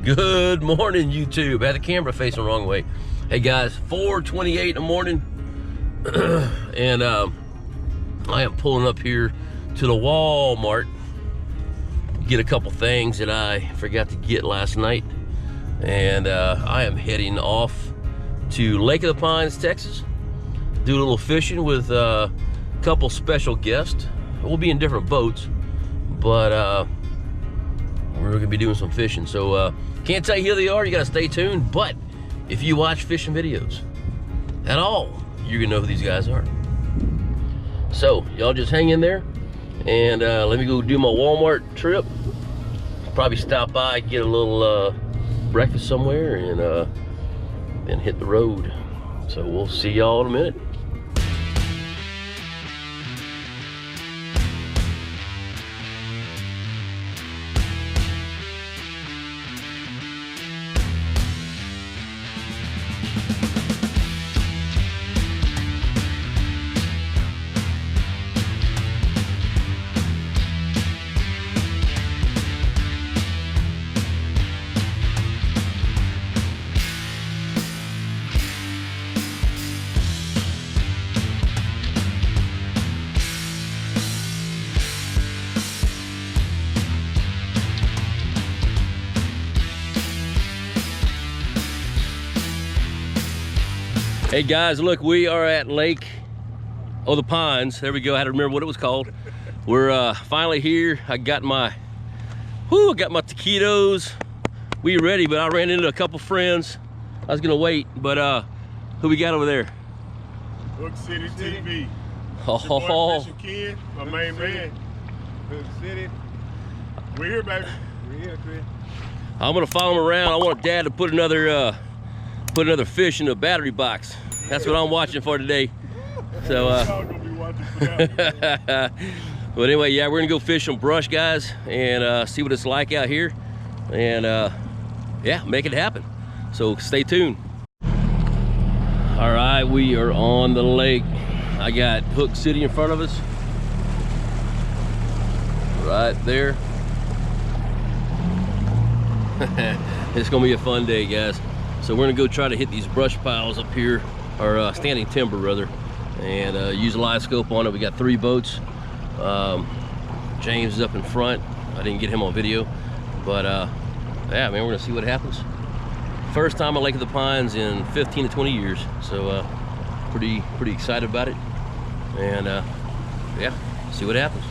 Good morning, YouTube. Had the camera facing the wrong way. Hey guys, 4:28 in the morning, and I am pulling up here to the Walmart. Get a couple things that I forgot to get last night, and I am heading off to Lake of the Pines, Texas. Do a little fishing with a couple special guests. We'll be in different boats, but we're gonna be doing some fishing. So can't tell you who they are, you gotta stay tuned, but if you watch fishing videos at all, you're gonna know who these guys are. So y'all just hang in there, and let me go do my Walmart trip. Probably stop by, get a little breakfast somewhere, and then hit the road. So we'll see y'all in a minute. Hey guys, look, we are at Lake of the Pines. There we go. I had to remember what it was called. We're finally here. I got my taquitos. We ready, but I ran into a couple friends. I was gonna wait, but who we got over there? Hook City TV. Oh, Fishing Kid, my main man. Hook City. We're here, baby. We're here, Chris. I'm gonna follow him around. I want Dad to put another fish in the battery box. That's what I'm watching for today. So but anyway, yeah, we're gonna go fish some brush, guys, and see what it's like out here, and yeah, make it happen. So stay tuned. All right, we are on the lake. I got Hook City in front of us right there. It's gonna be a fun day, guys. So we're gonna go try to hit these brush piles up here, or standing timber rather, and use a Livescope on it. We got 3 boats. James is up in front. I didn't get him on video, but yeah, man, we're gonna see what happens. First time at Lake of the Pines in 15 to 20 years, so pretty excited about it, and yeah, see what happens.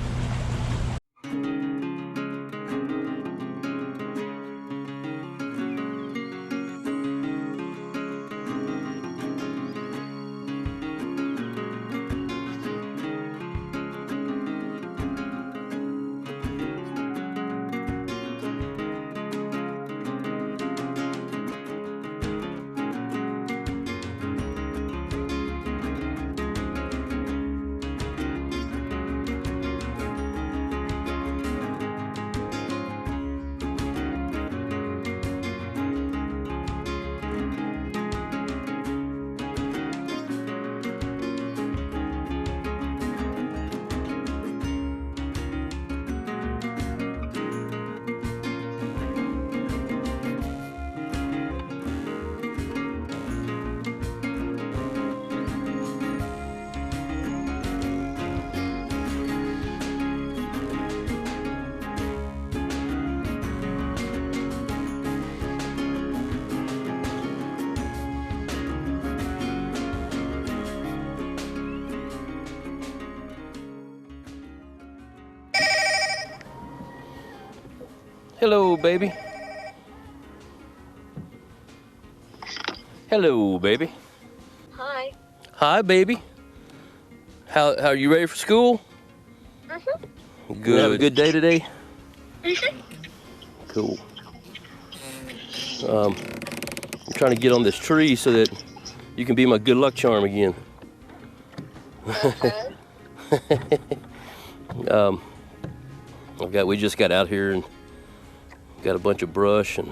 Hello, baby. Hello, baby. Hi. Hi, baby. How are you ready for school? Mm-hmm. Good. Have a good day today? Mm-hmm. Cool. I'm trying to get on this tree so that you can be my good luck charm again. We just got out here and got a bunch of brush, and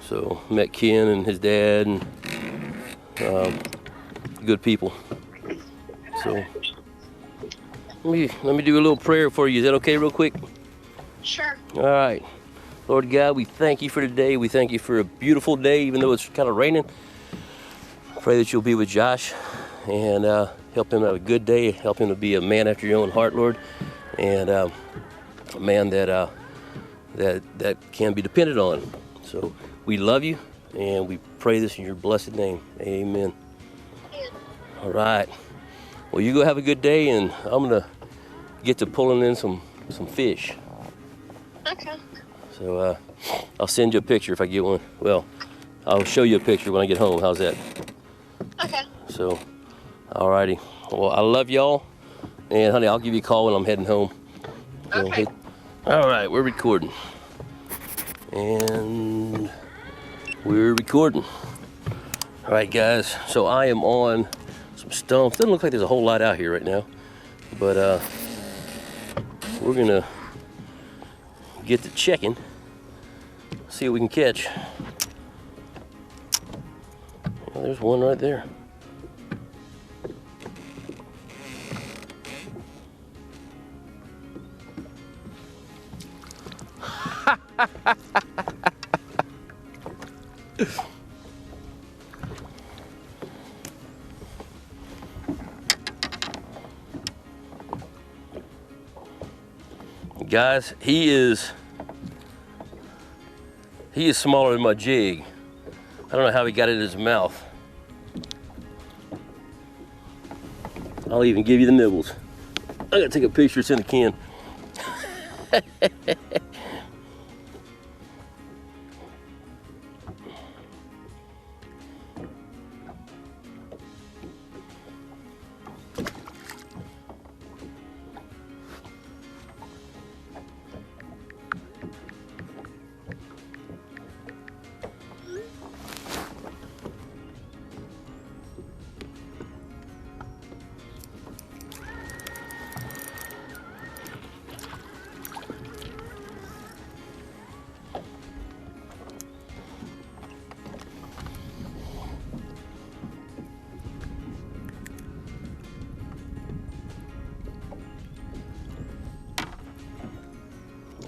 so met Ken and his dad, and good people. So let me do a little prayer for you. Is that okay, real quick? Sure. All right. Lord God, we thank you for today. We thank you for a beautiful day, even though it's kind of raining. Pray that you'll be with Josh and help him have a good day. Help him to be a man after your own heart, Lord, and a man that can be depended on. So we love you, and we pray this in your blessed name. Amen. All right. Well, you go have a good day, and I'm gonna get to pulling in some fish. Okay. So I'll send you a picture if I get one. Well, I'll show you a picture when I get home. How's that? Okay. So, alrighty. Well, I love y'all, and honey, I'll give you a call when I'm heading home. Okay. All right, we're recording, and we're recording. All right, guys. So I am on some stumps. Doesn't look like there's a whole lot out here right now, but we're gonna get to checking, see what we can catch. Well, there's one right there. Guys, he is smaller than my jig. I don't know how he got it in his mouth. I'll even give you the nibbles. I gotta take a picture, it's in the can.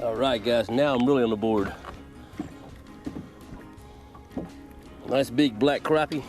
All right, guys, now I'm really on the board. Nice big black crappie.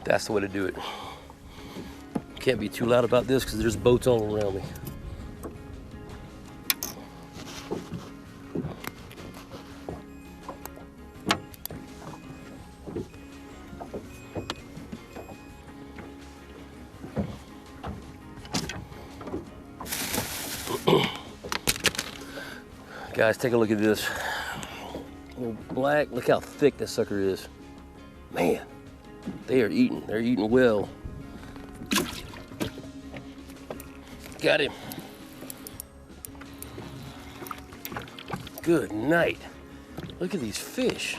That's the way to do it. Can't be too loud about this because there's boats all around me. Guys, take a look at this. Black, look how thick this sucker is. Man. They are eating. They're eating well. Got him. Good night. Look at these fish.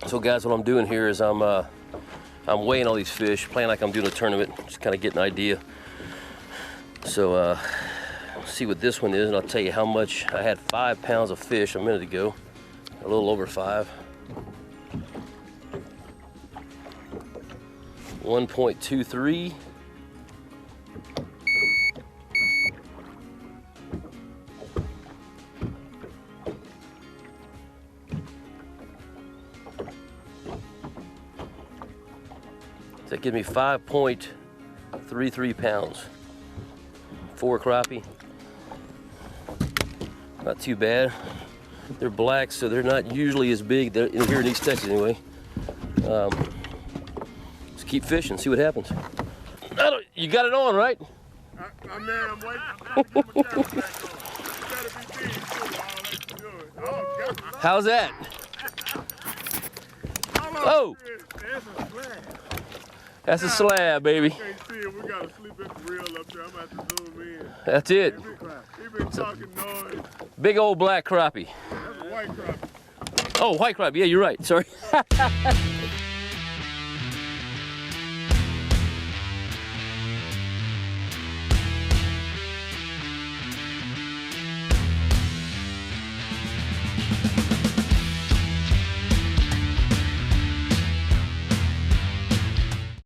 So guys, what I'm doing here is I'm weighing all these fish, playing like I'm doing a tournament, just kind of get an idea. So see what this one is, and I'll tell you how much. I had 5 pounds of fish a minute ago, a little over 5. 1.23. That gives me 5.33 pounds. 4 crappie. Not too bad. They're black, so they're not usually as big. They're here in East Texas anyway. Let's keep fishing, see what happens. You got it on, right? I'm waiting. I'm trying to get my camera back on. You gotta be big too. All that you doing. Oh, God. How's that? Oh! That's a slab. That's a slab, baby. I can't see it. We gotta sleep at the reel up there. I'm gonna have to zoom in. That's it. He been talking noise. Big old black crappie. That's a white crappie. Oh, white crappie. Yeah, you're right. Sorry.